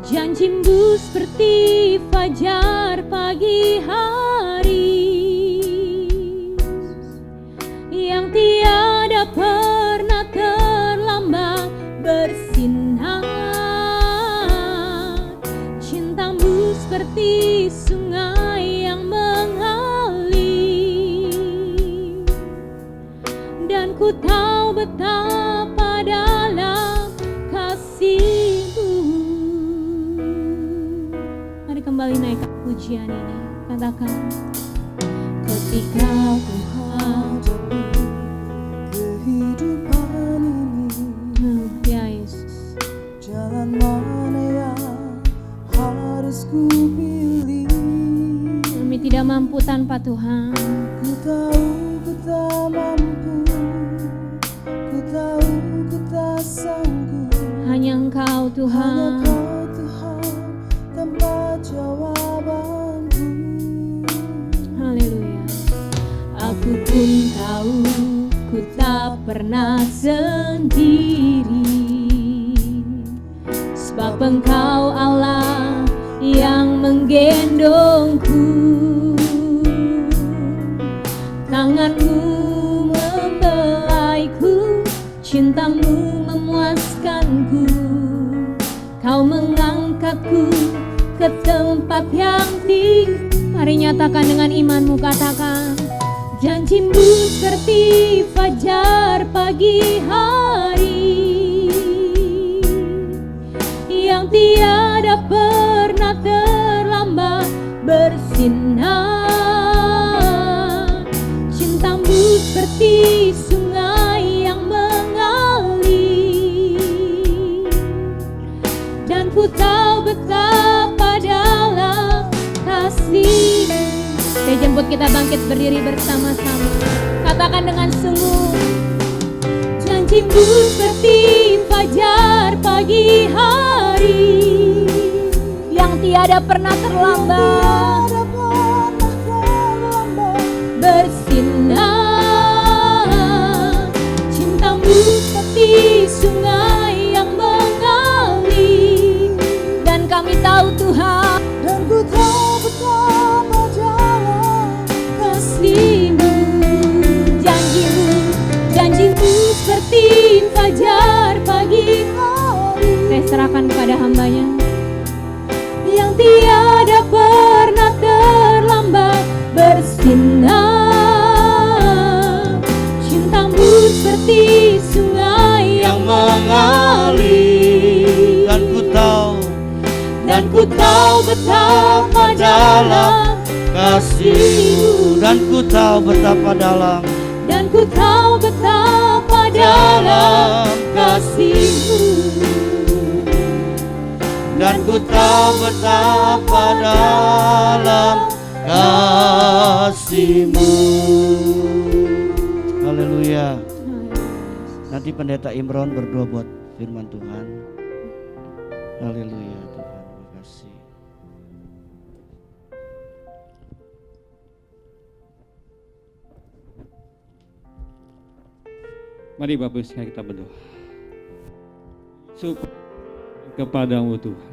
Janjimu seperti fajar pagi hari yang tiada pernah terlambat bersinar. Cintamu seperti sungai yang mengalir, dan ku tahu betapa dalam kasih-Mu. Mari kembali naikkan pujian ini, katakan, ketika ku hadapi kehidupan ini, ya Yesus, jalan mana yang harus ku pilih? kami tidak mampu tanpa Tuhan. Ku tahu ku tak mampu, ku tahu ku tak sanggup. Hanya Engkau Hanya Tuhan. Kau Tuhan tempat jawabanku. Haleluya. Aku pun tahu ku tak pernah sendiri, sebab Engkau Allah yang menggendongku. Tangan-Mu membelaiku, cinta-Mu memuaskanku. Kau mengangkatku ke tempat yang tinggi. Mari nyatakan dengan imanmu, katakan, janji-Mu seperti fajar pagi hari yang tiada pernah terlambat bersinar. Cinta-Mu seperti sungai yang mengalir, dan ku tahu betapa dalam kasih. Saya jemput kita bangkit berdiri bersama-sama. Katakan dengan sungguh, janji-Mu seperti fajar pagi hari yang tiada pernah terlambat bersinar. Cinta-Mu seperti sungai yang mengalir, dan kami tahu Tuhan, Dan ku tahu betapa dalam kasih-Mu. Janji-Mu seperti fajar pagi hari. Saya serahkan kepada hamba-Nya yang tiada pernah terlambat bersinar. Cinta-Mu seperti sungai yang mengalir, dan ku tahu betapa dalam kasih-Mu, dan ku tahu betapa dalam kasih-Mu, dan ku tahu betapa dalam kasih-Mu. Haleluya. Nanti Pendeta Imron berdoa buat firman Tuhan. Haleluya Tuhan, terima kasih. Mari Bapak Ibu sekalian kita berdoa. Syukur kepada-Mu Tuhan.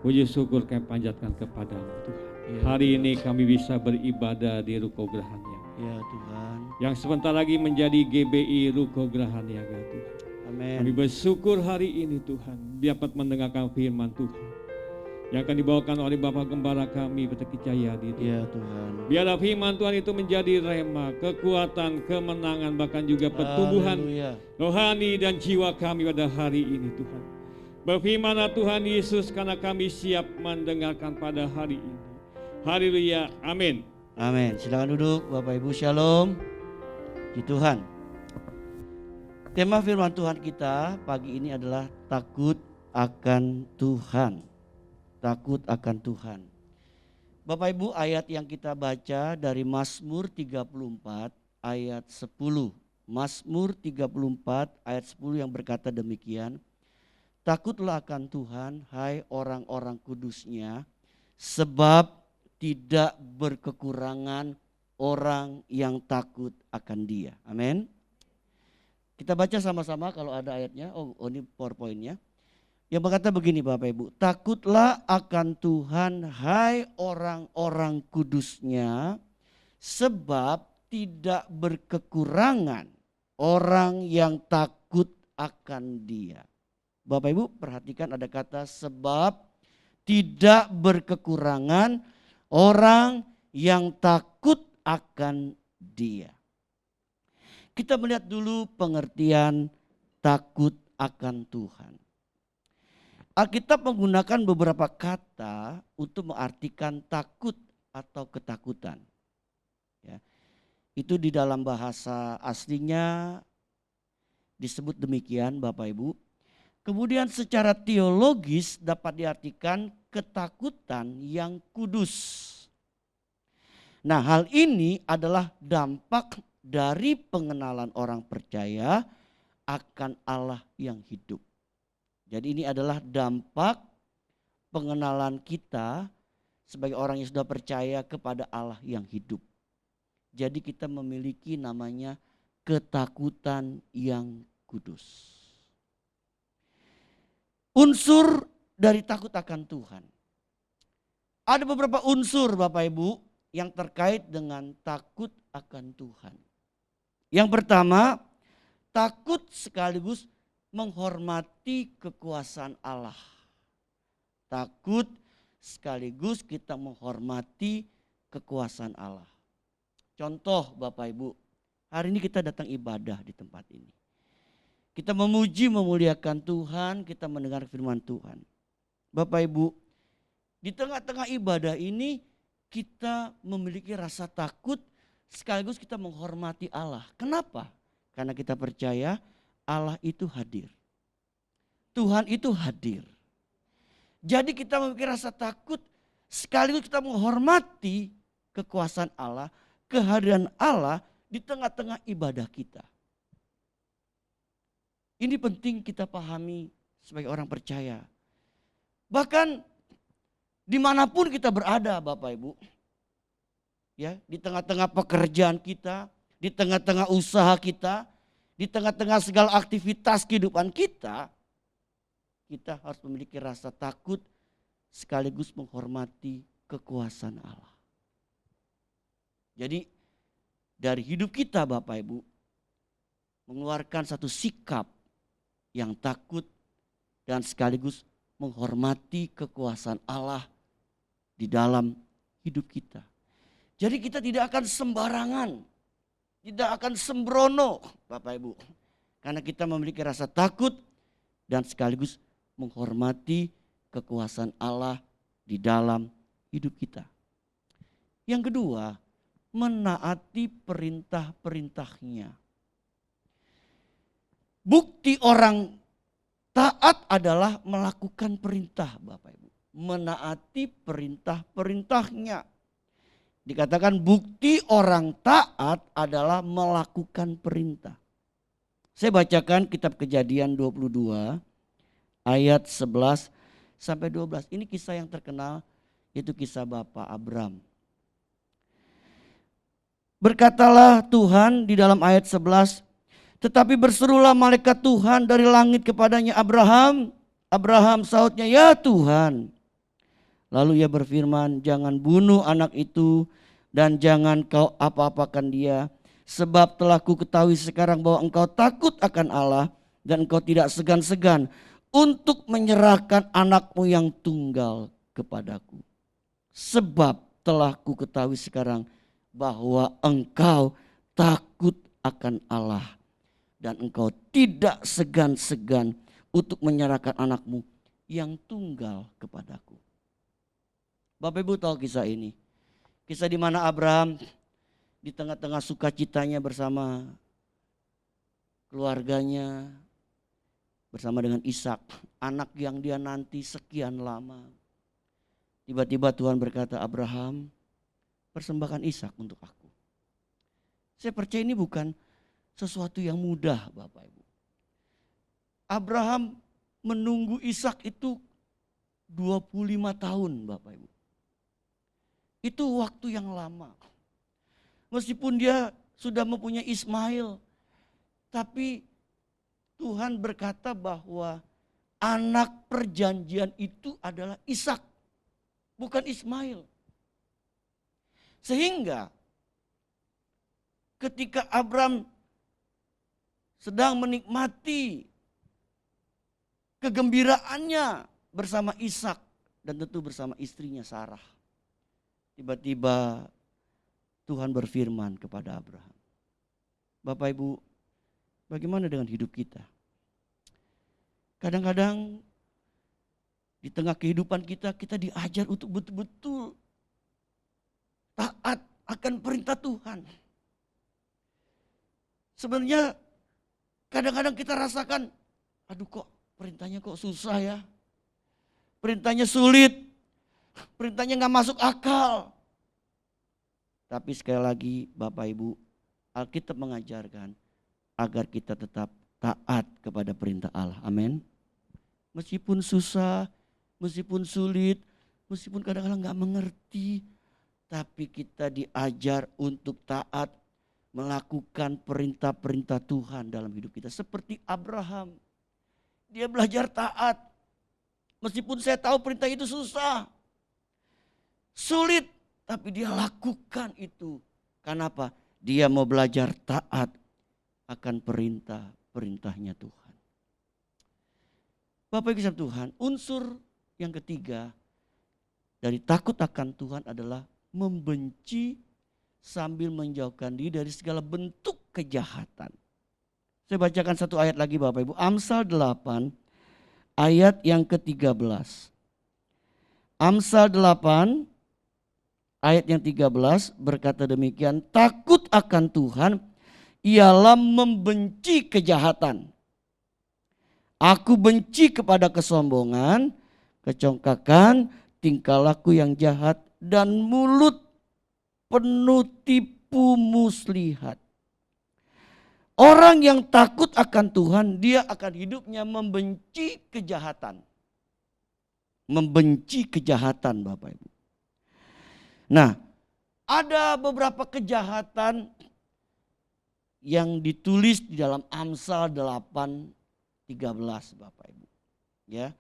Puji syukur kami panjatkan kepada-Mu Tuhan. Ya. Hari ini kami bisa beribadah di Ruko Grahanyaga, Ya Tuhan. yang sebentar lagi menjadi GBI Ruko Grahanyaga Tuhan. Amin. Kami bersyukur hari ini Tuhan dapat mendengarkan firman Tuhan yang akan dibawakan oleh Bapak Gembala kami Petek Jayadi. Ya Tuhan. Biarlah firman Tuhan itu menjadi rema, kekuatan, kemenangan, bahkan juga pertumbuhan Haleluya. rohani dan jiwa kami pada hari ini Tuhan. Berfirmanlah Tuhan Yesus, karena kami siap mendengarkan pada hari ini. Haleluya, amin. Amin. Silakan duduk Bapak Ibu, shalom. Puji Tuhan. Tema firman Tuhan kita pagi ini adalah takut akan Tuhan. Takut akan Tuhan. Bapak Ibu, ayat yang kita baca dari Mazmur 34 ayat 10. Mazmur 34 ayat 10 yang berkata demikian. Takutlah akan Tuhan, hai orang-orang kudus-Nya, sebab tidak berkekurangan orang yang takut akan Dia. Amin. Kita baca sama-sama kalau ada ayatnya. Oh ini PowerPoint-nya. Yang berkata begini Bapak Ibu, takutlah akan Tuhan hai orang-orang kudusnya, sebab tidak berkekurangan orang yang takut akan Dia. Bapak Ibu perhatikan ada kata sebab tidak berkekurangan orang yang takut akan Dia. Kita melihat dulu pengertian takut akan Tuhan. Alkitab menggunakan beberapa kata untuk mengartikan takut atau ketakutan. Ya. Itu di dalam bahasa aslinya disebut demikian Bapak Ibu. Kemudian secara teologis dapat diartikan ketakutan yang kudus. Nah, hal ini adalah dampak dari pengenalan orang percaya akan Allah yang hidup. Jadi ini adalah dampak pengenalan kita sebagai orang yang sudah percaya kepada Allah yang hidup. Jadi kita memiliki namanya ketakutan yang kudus. Unsur dari takut akan Tuhan. Ada beberapa unsur Bapak Ibu yang terkait dengan takut akan Tuhan. Yang pertama, takut sekaligus menghormati kekuasaan Allah. Takut sekaligus kita menghormati kekuasaan Allah. Contoh Bapak Ibu, hari ini kita datang ibadah di tempat ini. Kita memuji memuliakan Tuhan, kita mendengar firman Tuhan. Bapak Ibu, di tengah-tengah ibadah ini kita memiliki rasa takut sekaligus kita menghormati Allah. Kenapa? Karena kita percaya Allah itu hadir. Tuhan itu hadir. Jadi kita memiliki rasa takut sekaligus kita menghormati kekuasaan Allah, kehadiran Allah di tengah-tengah ibadah kita. Ini penting kita pahami sebagai orang percaya. Bahkan dimanapun kita berada Bapak Ibu. Ya, di tengah-tengah pekerjaan kita, di tengah-tengah usaha kita, di tengah-tengah segala aktivitas kehidupan kita harus memiliki rasa takut sekaligus menghormati kekuasaan Allah. Jadi dari hidup kita Bapak Ibu mengeluarkan satu sikap yang takut dan sekaligus menghormati kekuasaan Allah di dalam hidup kita. Jadi kita tidak akan sembarangan, tidak akan sembrono Bapak Ibu. Karena kita memiliki rasa takut dan sekaligus menghormati kekuasaan Allah di dalam hidup kita. Yang kedua, menaati perintah-perintahnya. Bukti orang taat adalah melakukan perintah Bapak Ibu. Menaati perintah-perintahnya. Dikatakan bukti orang taat adalah melakukan perintah. Saya bacakan kitab Kejadian 22 ayat 11 sampai 12. Ini kisah yang terkenal, yaitu kisah Bapak Abram. Berkatalah Tuhan di dalam ayat 11, tetapi berserulah malaikat Tuhan dari langit kepadanya, Abraham, Abraham, sahutnya, ya Tuhan. Lalu ia berfirman, jangan bunuh anak itu dan jangan kau apa-apakan dia. Sebab telah ku ketahui sekarang bahwa engkau takut akan Allah dan engkau tidak segan-segan untuk menyerahkan anakmu yang tunggal kepadaku. Sebab telah ku ketahui sekarang bahwa engkau takut akan Allah dan engkau tidak segan-segan untuk menyerahkan anakmu yang tunggal kepadaku. Bapak Ibu tahu kisah ini. Kisah di mana Abraham di tengah-tengah sukacitanya bersama keluarganya, bersama dengan Ishak, anak yang dia nanti sekian lama. Tiba-tiba Tuhan berkata, Abraham, persembahkan Ishak untuk aku. Saya percaya ini bukan sesuatu yang mudah Bapak Ibu. Abraham menunggu Ishak itu 25 tahun Bapak Ibu. Itu waktu yang lama. Meskipun dia sudah mempunyai Ismail, tapi Tuhan berkata bahwa anak perjanjian itu adalah Ishak, bukan Ismail. Sehingga ketika Abram sedang menikmati kegembiraannya bersama Ishak dan tentu bersama istrinya Sarah, tiba-tiba Tuhan berfirman kepada Abraham. Bapak Ibu, bagaimana dengan hidup kita? Kadang-kadang di tengah kehidupan kita, kita diajar untuk betul-betul taat akan perintah Tuhan. Sebenarnya kadang-kadang kita rasakan, aduh kok perintahnya kok susah ya. Perintahnya sulit, perintahnya gak masuk akal. Tapi sekali lagi Bapak Ibu, Alkitab mengajarkan agar kita tetap taat kepada perintah Allah. Amin. Meskipun susah, meskipun sulit, meskipun kadang-kadang gak mengerti, tapi kita diajar untuk taat melakukan perintah-perintah Tuhan dalam hidup kita. Seperti Abraham, dia belajar taat. Meskipun saya tahu perintah itu susah, sulit, tapi dia lakukan itu. Karena apa? Dia mau belajar taat akan perintah-perintahnya Tuhan. Bapak Ibu Tuhan, unsur yang ketiga dari takut akan Tuhan adalah membenci sambil menjauhkan diri dari segala bentuk kejahatan. Saya bacakan satu ayat lagi Bapak Ibu. Amsal 8 ayat yang ke-13. Amsal 8 ayat yang 13 berkata demikian. Takut akan Tuhan ialah membenci kejahatan. Aku benci kepada kesombongan, kecongkakan, tingkah laku yang jahat, dan mulut penuh tipu muslihat. Orang yang takut akan Tuhan, dia akan hidupnya membenci kejahatan. Membenci kejahatan Bapak Ibu. Nah, ada beberapa kejahatan yang ditulis di dalam Amsal 8:13 Bapak Ibu. Ya.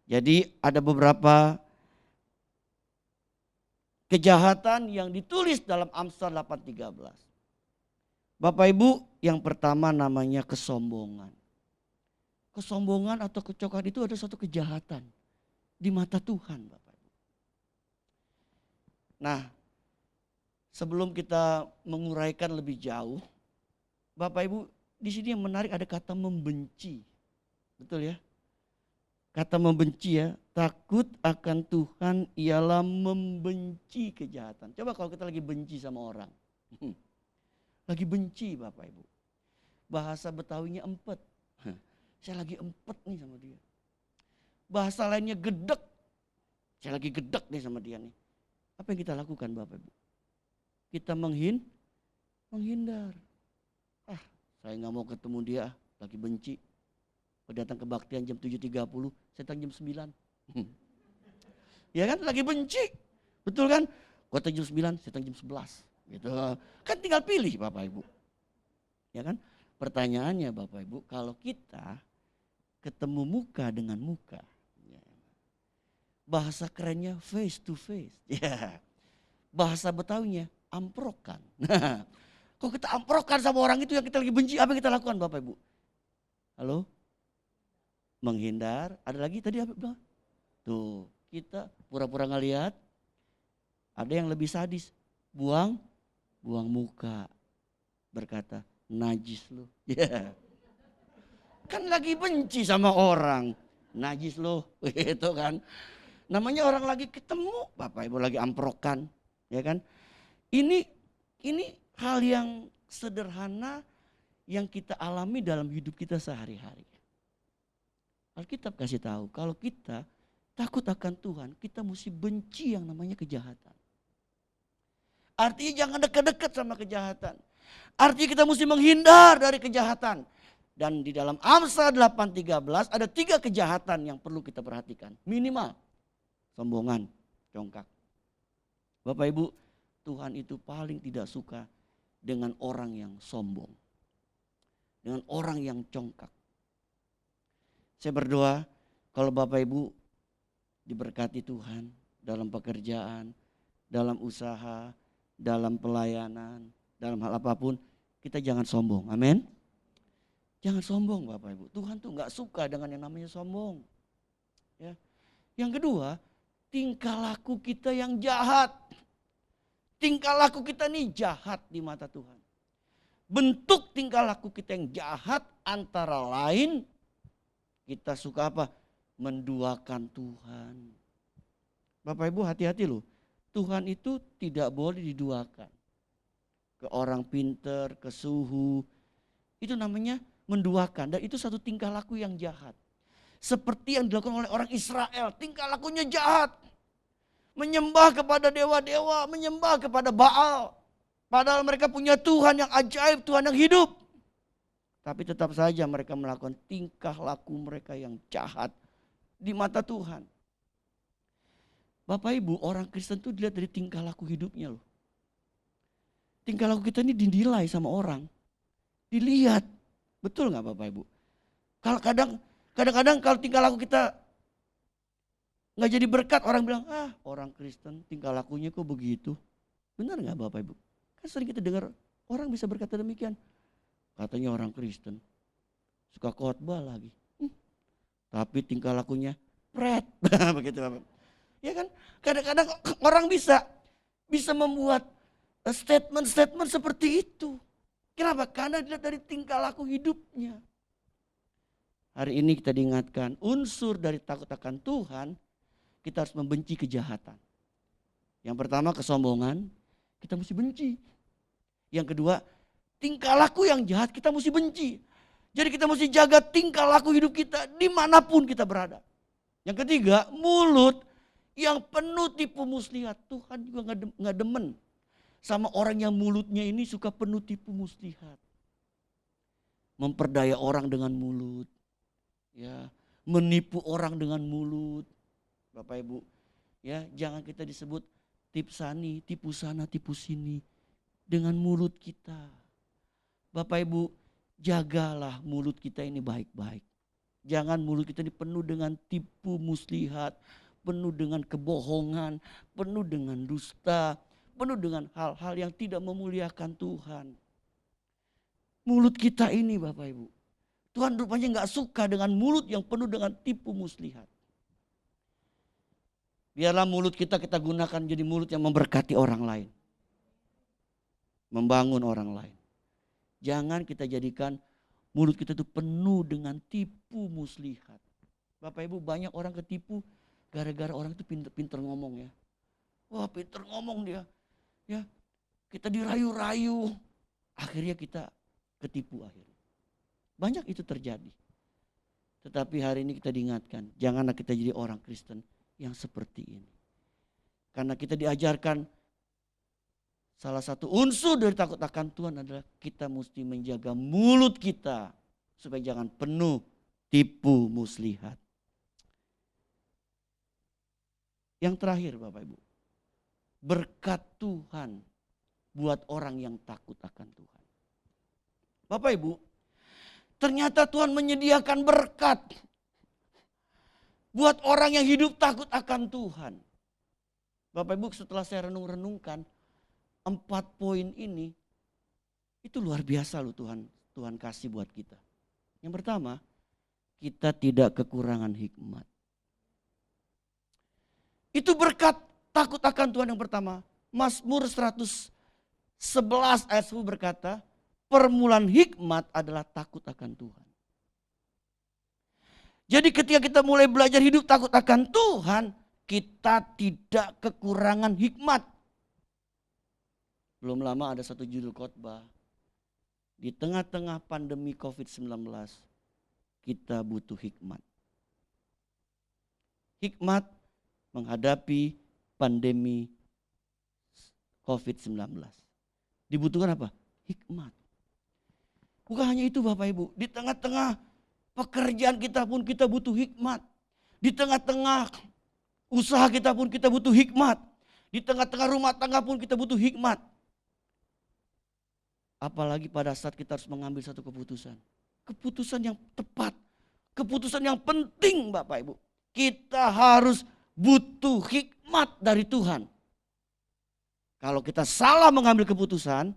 Jadi ada beberapa kejahatan yang ditulis dalam Amsal 8:13. Bapak Ibu, yang pertama namanya kesombongan. Kesombongan atau kecocokan itu ada suatu kejahatan di mata Tuhan Bapak Ibu. Nah, sebelum kita menguraikan lebih jauh, Bapak Ibu, di sini yang menarik ada kata membenci. Betul ya? Kata membenci ya, takut akan Tuhan ialah membenci kejahatan. Coba kalau kita lagi benci sama orang. Lagi benci Bapak Ibu. Bahasa Betawinya empet. Saya lagi empet nih sama dia. Bahasa lainnya gedek. Saya lagi gedek nih sama dia nih. Apa yang kita lakukan Bapak Ibu? Kita menghindar. Saya gak mau ketemu dia, lagi benci. Datang kebaktian jam 7.30, saya datang jam 9. Ya kan, lagi benci. Betul kan? Gua datang jam 9, saya datang jam 11. Gitu. Kan tinggal pilih Bapak Ibu. Ya kan? Pertanyaannya Bapak Ibu, kalau kita ketemu muka dengan muka. Bahasa kerennya face to face. Ya. Bahasa Betawinya amprokan. Nah, kalau kita amprokan sama orang itu yang kita lagi benci, apa yang kita lakukan Bapak Ibu? Halo? Menghindar, ada lagi tadi apa? Tuh, kita pura-pura ngeliat. Ada yang lebih sadis, buang muka. Berkata, najis lu. Ya. Kan lagi benci sama orang. Najis lu, gitu kan. Namanya orang lagi ketemu, Bapak Ibu lagi amprokan, ya kan? Ini hal yang sederhana yang kita alami dalam hidup kita sehari-hari. Alkitab kasih tahu kalau kita takut akan Tuhan, kita mesti benci yang namanya kejahatan. Artinya jangan dekat-dekat sama kejahatan. Artinya kita mesti menghindar dari kejahatan. Dan di dalam Amsal 8:13 ada 3 kejahatan yang perlu kita perhatikan. Minimal sombongan, congkak. Bapak Ibu, Tuhan itu paling tidak suka dengan orang yang sombong. Dengan orang yang congkak. Saya berdoa Kalau Bapak Ibu diberkati Tuhan dalam pekerjaan, dalam usaha, dalam pelayanan, dalam hal apapun, kita jangan sombong. Amin. Jangan sombong Bapak Ibu. Tuhan tuh gak suka dengan yang namanya sombong. Ya. Yang kedua, tingkah laku kita yang jahat. Tingkah laku kita nih jahat di mata Tuhan. Bentuk tingkah laku kita yang jahat antara lain, kita suka apa? Menduakan Tuhan. Bapak Ibu hati-hati loh. Tuhan itu tidak boleh diduakan. Ke orang pinter, ke suhu. Itu namanya menduakan. Dan itu satu tingkah laku yang jahat. Seperti yang dilakukan oleh orang Israel. Tingkah lakunya jahat. Menyembah kepada dewa-dewa. Menyembah kepada Baal. Padahal mereka punya Tuhan yang ajaib. Tuhan yang hidup. Tapi tetap saja mereka melakukan tingkah laku mereka yang jahat. Di mata Tuhan. Bapak Ibu, orang Kristen itu dilihat dari tingkah laku hidupnya loh. Tingkah laku kita ini dinilai sama orang. Dilihat. Betul gak Bapak Ibu? Kalau kadang-kadang kalau tingkah laku kita gak jadi berkat, orang bilang, orang Kristen tingkah lakunya kok begitu. Benar gak Bapak Ibu? Kan sering kita dengar orang bisa berkata demikian. Katanya orang Kristen suka khotbah lagi. Tapi tingkah lakunya pret. Begitu Bapak. Ya kan? Kadang-kadang orang bisa membuat statement-statement seperti itu. Kenapa? Karena dilihat dari tingkah laku hidupnya. Hari ini kita diingatkan unsur dari takut akan Tuhan, kita harus membenci kejahatan. Yang pertama kesombongan, kita mesti benci. Yang kedua, tingkah laku yang jahat kita mesti benci. Jadi kita mesti jaga tingkah laku hidup kita dimanapun kita berada. Yang ketiga, mulut yang penuh tipu muslihat. Tuhan juga gak demen sama orang yang mulutnya ini suka penuh tipu muslihat. Memperdaya orang dengan mulut. Ya, menipu orang dengan mulut. Bapak Ibu, ya jangan kita disebut tipsani, tipu sana, tipu sini dengan mulut kita. Bapak Ibu, jagalah mulut kita ini baik-baik. Jangan mulut kita ini penuh dengan tipu muslihat, penuh dengan kebohongan, penuh dengan dusta, penuh dengan hal-hal yang tidak memuliakan Tuhan. Mulut kita ini Bapak Ibu, Tuhan rupanya gak suka dengan mulut yang penuh dengan tipu muslihat. Biarlah mulut kita gunakan jadi mulut yang memberkati orang lain. Membangun orang lain. Jangan kita jadikan mulut kita itu penuh dengan tipu muslihat. Bapak Ibu, banyak orang ketipu gara-gara orang itu pinter-pinter ngomong ya. Wah, pinter ngomong dia. Ya, kita dirayu-rayu. Akhirnya kita ketipu akhirnya. Banyak itu terjadi. Tetapi hari ini kita diingatkan, janganlah kita jadi orang Kristen yang seperti ini. Karena kita diajarkan salah satu unsur dari takut akan Tuhan adalah kita mesti menjaga mulut kita supaya jangan penuh tipu muslihat. Yang terakhir Bapak Ibu, berkat Tuhan buat orang yang takut akan Tuhan. Bapak Ibu, ternyata Tuhan menyediakan berkat buat orang yang hidup takut akan Tuhan. Bapak Ibu, setelah saya renung-renungkan 4 poin ini, itu luar biasa loh Tuhan kasih buat kita. Yang pertama, kita tidak kekurangan hikmat. Itu berkat takut akan Tuhan yang pertama. Mazmur 111 ayat 10 berkata, permulaan hikmat adalah takut akan Tuhan. Jadi ketika kita mulai belajar hidup takut akan Tuhan, kita tidak kekurangan hikmat. Belum lama ada satu judul khotbah. Di tengah-tengah pandemi COVID-19, kita butuh hikmat. Hikmat menghadapi pandemi COVID-19. Dibutuhkan apa? Hikmat. Bukan hanya itu Bapak Ibu, di tengah-tengah pekerjaan kita pun kita butuh hikmat. Di tengah-tengah usaha kita pun kita butuh hikmat. Di tengah-tengah rumah tangga pun kita butuh hikmat. Apalagi pada saat kita harus mengambil satu keputusan. Keputusan yang tepat. Keputusan yang penting Bapak Ibu. Kita harus butuh hikmat dari Tuhan. Kalau kita salah mengambil keputusan,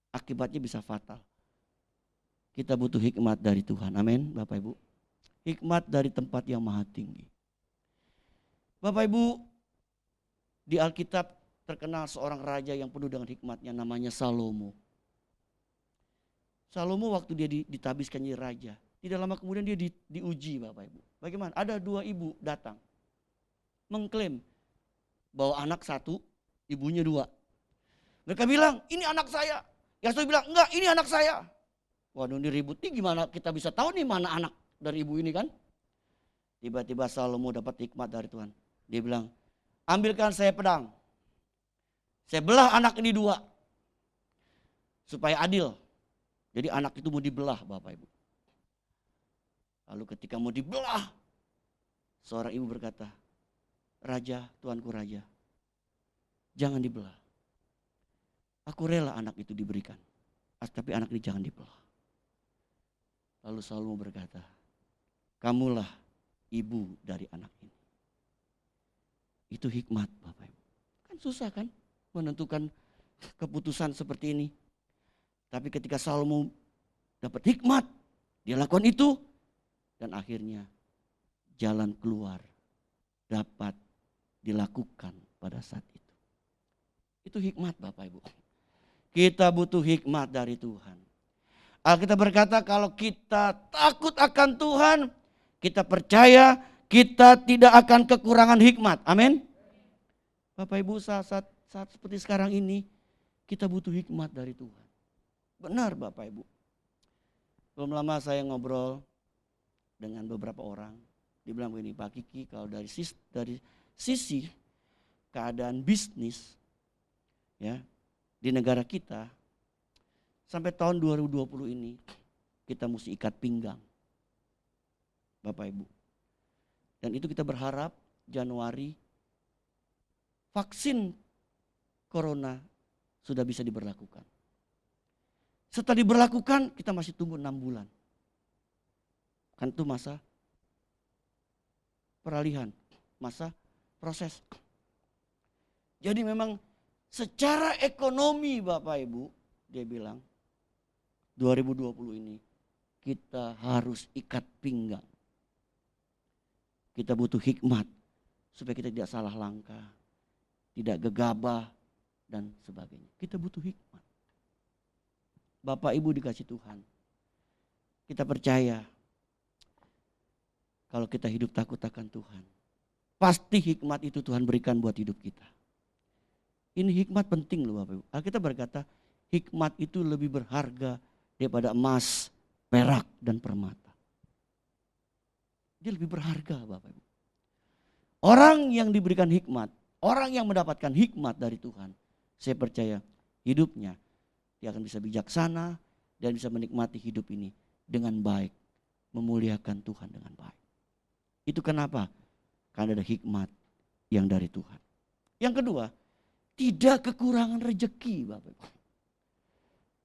akibatnya bisa fatal. Kita butuh hikmat dari Tuhan. Amin, Bapak Ibu. Hikmat dari tempat yang maha tinggi. Bapak Ibu, di Alkitab terkenal seorang raja yang penuh dengan hikmatnya, namanya Salomo. Salomo waktu dia ditabiskan jadi raja, tidak lama kemudian dia diuji Bapak Ibu. Bagaimana? Ada 2 ibu datang mengklaim bahwa anak 1, ibunya 2. Mereka bilang, ini anak saya. Yang satu bilang, enggak, ini anak saya. Waduh, ini ribut nih, gimana kita bisa tahu nih mana anak dari ibu ini kan? Tiba-tiba Salomo dapat hikmat dari Tuhan. Dia bilang, ambilkan saya pedang. Saya belah anak ini 2. Supaya adil. Jadi anak itu mau dibelah Bapak Ibu. Lalu ketika mau dibelah, seorang ibu berkata, Raja, Tuanku Raja, jangan dibelah. Aku rela anak itu diberikan, tapi anak ini jangan dibelah. Lalu Salomo berkata, kamulah ibu dari anak ini. Itu hikmat Bapak Ibu. Kan susah kan menentukan keputusan seperti ini. Tapi ketika Salomo dapat hikmat, dia lakukan itu. Dan akhirnya jalan keluar dapat dilakukan pada saat itu. Itu hikmat Bapak Ibu. Kita butuh hikmat dari Tuhan. Alkitab berkata kalau kita takut akan Tuhan, kita percaya kita tidak akan kekurangan hikmat. Amin. Bapak Ibu, saat seperti sekarang ini kita butuh hikmat dari Tuhan. Benar Bapak Ibu. Belum lama saya ngobrol dengan beberapa orang. Dia bilang begini, Pak Kiki, kalau dari sisi keadaan bisnis ya di negara kita, sampai tahun 2020 ini kita mesti ikat pinggang Bapak Ibu. Dan itu kita berharap Januari vaksin corona sudah bisa diberlakukan. Setelah diberlakukan kita masih tunggu 6 bulan. Kan itu masa peralihan, masa proses. Jadi memang secara ekonomi Bapak Ibu, dia bilang 2020 ini kita harus ikat pinggang. Kita butuh hikmat supaya kita tidak salah langkah, tidak gegabah dan sebagainya. Kita butuh hikmat. Bapak Ibu dikasih Tuhan. Kita percaya kalau kita hidup takut akan Tuhan, pasti hikmat itu Tuhan berikan buat hidup kita. Ini hikmat penting loh Bapak Ibu. Alkitab berkata hikmat itu lebih berharga daripada emas, perak dan permata. Dia lebih berharga Bapak Ibu. Orang yang diberikan hikmat, orang yang mendapatkan hikmat dari Tuhan, saya percaya hidupnya dia akan bisa bijaksana dan bisa menikmati hidup ini dengan baik, memuliakan Tuhan dengan baik. Itu kenapa? Karena ada hikmat yang dari Tuhan. Yang kedua, tidak kekurangan rejeki Bapak Ibu.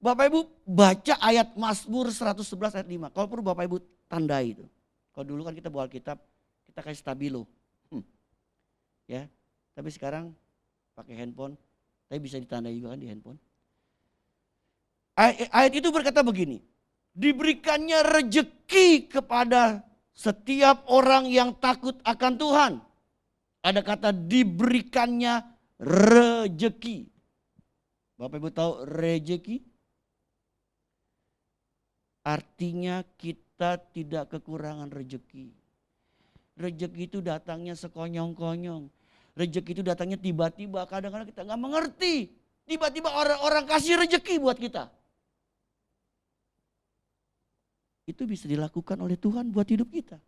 Bapak Ibu baca ayat Mazmur 111 ayat 5. Kalau perlu Bapak Ibu tandai itu. Kalau dulu kan kita bawa Alkitab, kita kasih stabilo. Ya, tapi sekarang pakai handphone, tapi bisa ditandai juga kan di handphone. Ayat itu berkata begini, diberikannya rejeki kepada setiap orang yang takut akan Tuhan. Ada kata diberikannya rejeki. Bapak Ibu tahu rejeki? Artinya kita tidak kekurangan rejeki. Rejeki itu datangnya sekonyong-konyong. Rejeki itu datangnya tiba-tiba, kadang-kadang kita nggak mengerti. Tiba-tiba orang-orang kasih rejeki buat kita. Itu bisa dilakukan oleh Tuhan buat hidup kita.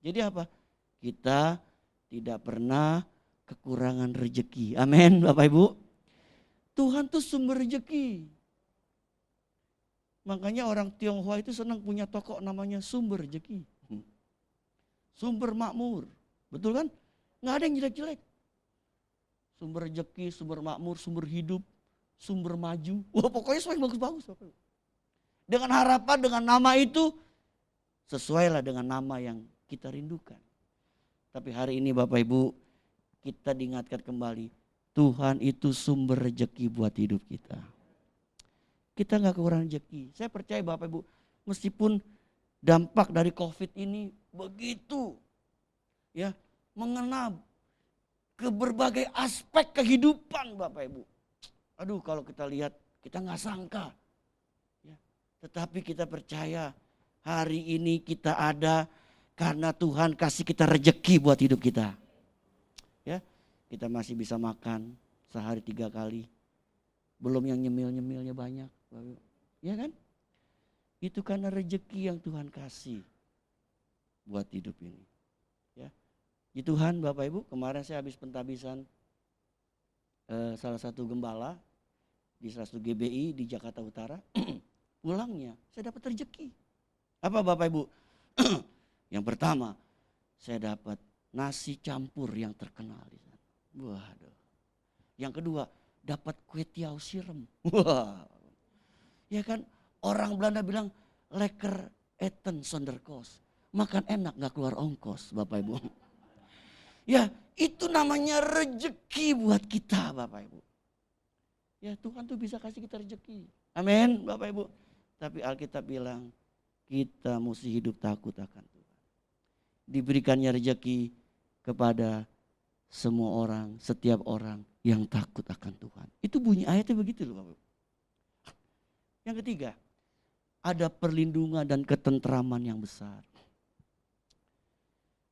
Jadi apa? Kita tidak pernah kekurangan rejeki. Amin Bapak Ibu. Tuhan tuh sumber rejeki. Makanya orang Tionghoa itu senang punya toko namanya sumber rejeki. Sumber makmur. Betul kan? Nggak ada yang jelek-jelek. Sumber rejeki, sumber makmur, sumber hidup, sumber maju. Wah pokoknya semua yang bagus-bagus Bapak Ibu. Dengan harapan dengan nama itu sesuailah dengan nama yang kita rindukan. Tapi hari ini Bapak Ibu, kita diingatkan kembali, Tuhan itu sumber rezeki buat hidup kita. Kita nggak kekurangan rezeki. Saya percaya Bapak Ibu, meskipun dampak dari COVID ini begitu ya mengena ke berbagai aspek kehidupan Bapak Ibu. Aduh, kalau kita lihat kita nggak sangka. Ya, tetapi kita percaya hari ini kita ada karena Tuhan kasih kita rezeki buat hidup kita. Ya, kita masih bisa makan sehari 3 kali. Belum yang nyemil-nyemilnya banyak. Ya kan? Itu karena rezeki yang Tuhan kasih buat hidup ini. Ya. Di Tuhan Bapak Ibu, kemarin saya habis pentabisan salah satu gembala di salah satu GBI di Jakarta Utara. Pulangnya saya dapat rezeki. Apa Bapak Ibu? Yang pertama, saya dapat nasi campur yang terkenal di sana. Waduh. Yang kedua, dapat kue tiaw sirem. Wah. Ya kan, orang Belanda bilang lekker eten zonder kos. Makan enak gak keluar ongkos Bapak Ibu. Ya, itu namanya rezeki buat kita Bapak Ibu. Ya, Tuhan tuh bisa kasih kita rezeki. Amin Bapak Ibu. Tapi Alkitab bilang kita mesti hidup takut akan Tuhan. Diberikannya rezeki kepada semua orang, setiap orang yang takut akan Tuhan. Itu bunyi ayatnya begitu loh Bapak. Yang ketiga, ada perlindungan dan ketentraman yang besar.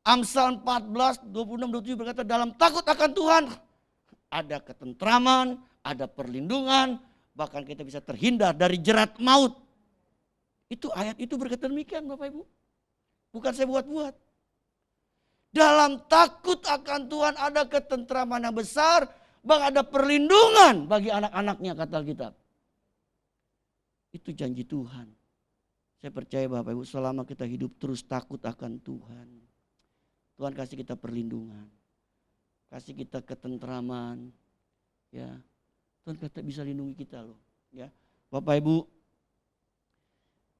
Amsal 14, 26, 27 berkata dalam takut akan Tuhan ada ketentraman, ada perlindungan, bahkan kita bisa terhindar dari jerat maut. Itu ayat itu berkata demikian Bapak Ibu. Bukan saya buat-buat. Dalam takut akan Tuhan ada ketentraman yang besar, bahkan ada perlindungan bagi anak-anaknya kata Alkitab. Itu janji Tuhan. Saya percaya Bapak Ibu selama kita hidup terus takut akan Tuhan. Tuhan kasih kita perlindungan. Kasih kita ketentraman. Ya. Tuhan kata bisa lindungi kita loh. Ya. Bapak Ibu,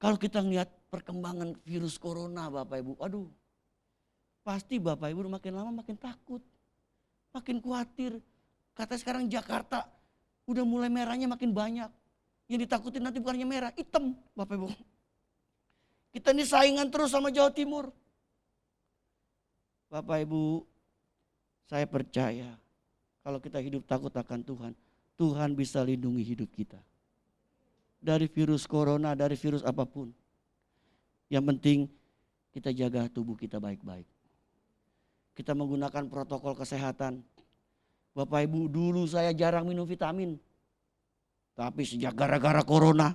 kalau kita ngelihat perkembangan virus corona Bapak Ibu, aduh. Pasti Bapak Ibu makin lama makin takut. Makin khawatir. Kata sekarang Jakarta udah mulai merahnya makin banyak. Yang ditakutin nanti bukannya merah, hitam Bapak Ibu. Kita ini saingan terus sama Jawa Timur. Bapak Ibu, saya percaya kalau kita hidup takut akan Tuhan, Tuhan bisa lindungi hidup kita. Dari virus corona, dari virus apapun. Yang penting kita jaga tubuh kita baik-baik. Kita menggunakan protokol kesehatan. Bapak Ibu, dulu saya jarang minum vitamin. Tapi sejak gara-gara corona,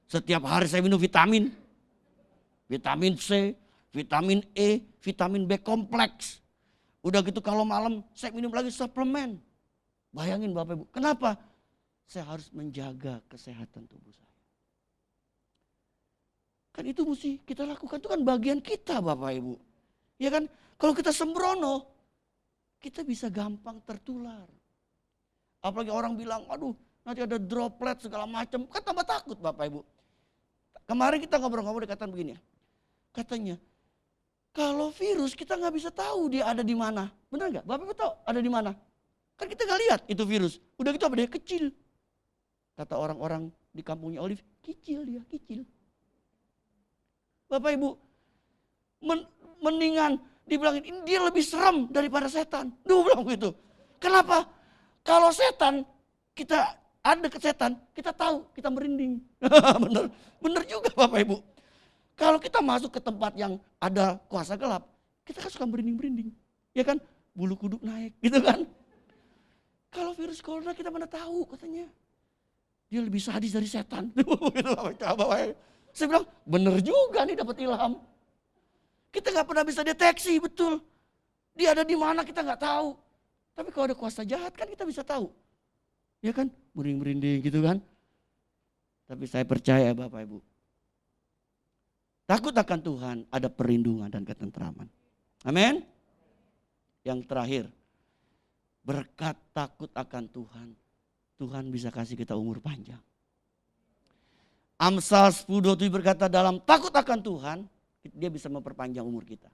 setiap hari saya minum vitamin. Vitamin C, vitamin E, vitamin B kompleks. Udah gitu kalau malam saya minum lagi suplemen. Bayangin Bapak Ibu, kenapa? Saya harus menjaga kesehatan tubuh saya. Kan itu mesti kita lakukan, itu kan bagian kita Bapak Ibu. Ya kan, kalau kita sembrono, kita bisa gampang tertular. Apalagi orang bilang, aduh nanti ada droplet segala macam, kan tambah takut Bapak Ibu. Kemarin kita ngobrol-ngobrol dikatakan begini, katanya kalau virus kita nggak bisa tahu dia ada di mana, benar nggak? Bapak Ibu tahu ada di mana? Kan kita nggak lihat itu virus. Udah gitu apa dia kecil. Kata orang-orang di kampungnya Olive, kecil dia, kecil. Bapak Ibu, mendingan dibilangin ini dia lebih serem daripada setan. Duh bilang begitu. Kenapa? Kalau setan kita ada ke setan, kita tahu, kita merinding. Bener, bener juga Bapak Ibu. Kalau kita masuk ke tempat yang ada kuasa gelap, kita kan suka merinding-merinding. Ya kan? Bulu kuduk naik gitu kan. Kalau virus corona kita mana tahu katanya. Dia lebih sadis dari setan. Saya bilang bener juga nih dapat ilham. Kita gak pernah bisa deteksi betul. Dia ada di mana kita gak tahu. Tapi kalau ada kuasa jahat kan kita bisa tahu. Ya kan? Merinding-merinding gitu kan. Tapi saya percaya Bapak Ibu. Takut akan Tuhan ada perlindungan dan ketentraman. Amin. Yang terakhir. Berkat takut akan Tuhan. Tuhan bisa kasih kita umur panjang. Amsal 10:27 berkata dalam takut akan Tuhan. Dia bisa memperpanjang umur kita.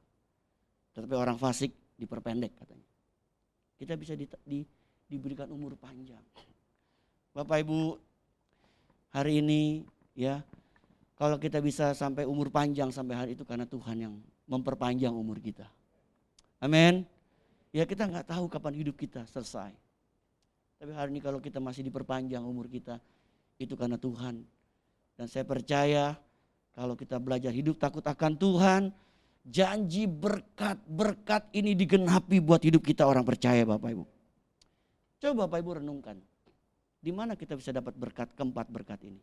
Tetapi orang fasik diperpendek katanya. Kita bisa diberikan umur panjang. Bapak Ibu, hari ini ya, kalau kita bisa sampai umur panjang sampai hari itu karena Tuhan yang memperpanjang umur kita. Amin. Ya kita nggak tahu kapan hidup kita selesai. Tapi hari ini kalau kita masih diperpanjang umur kita, itu karena Tuhan. Dan saya percaya kalau kita belajar hidup takut akan Tuhan, janji berkat-berkat ini digenapi buat hidup kita orang percaya Bapak Ibu. Coba Bapak Ibu renungkan, di mana kita bisa dapat berkat keempat berkat ini?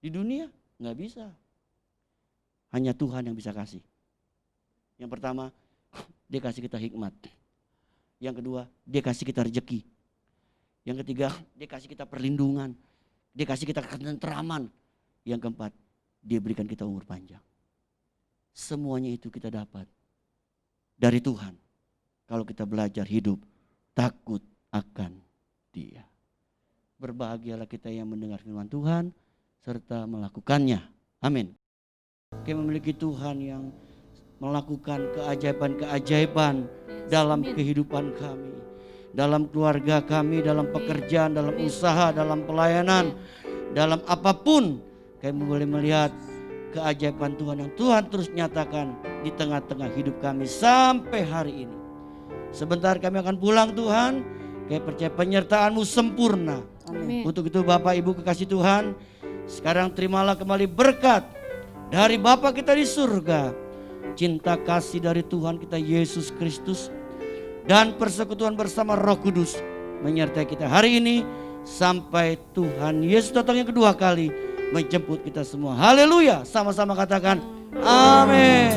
Di dunia nggak bisa. Hanya Tuhan yang bisa kasih. Yang pertama, Dia kasih kita hikmat. Yang kedua, Dia kasih kita rezeki. Yang ketiga, Dia kasih kita perlindungan. Dia kasih kita ketentraman. Yang keempat, Dia berikan kita umur panjang. Semuanya itu kita dapat dari Tuhan. Kalau kita belajar hidup takut akan Dia. Berbahagialah kita yang mendengar firman Tuhan serta melakukannya. Amin. Kita memiliki Tuhan yang melakukan keajaiban-keajaiban dalam kehidupan kami, dalam keluarga kami, dalam pekerjaan, dalam usaha, dalam pelayanan, dalam apapun kami boleh melihat keajaiban Tuhan yang Tuhan terus nyatakan di tengah-tengah hidup kami sampai hari ini. Sebentar kami akan pulang Tuhan, kami percaya penyertaan-Mu sempurna. Amin. Untuk itu Bapak Ibu kekasih Tuhan, sekarang terimalah kembali berkat dari Bapa kita di surga, cinta kasih dari Tuhan kita Yesus Kristus, dan persekutuan bersama Roh Kudus menyertai kita hari ini sampai Tuhan Yesus datang yang kedua kali menjemput kita semua. Haleluya, sama-sama katakan amin.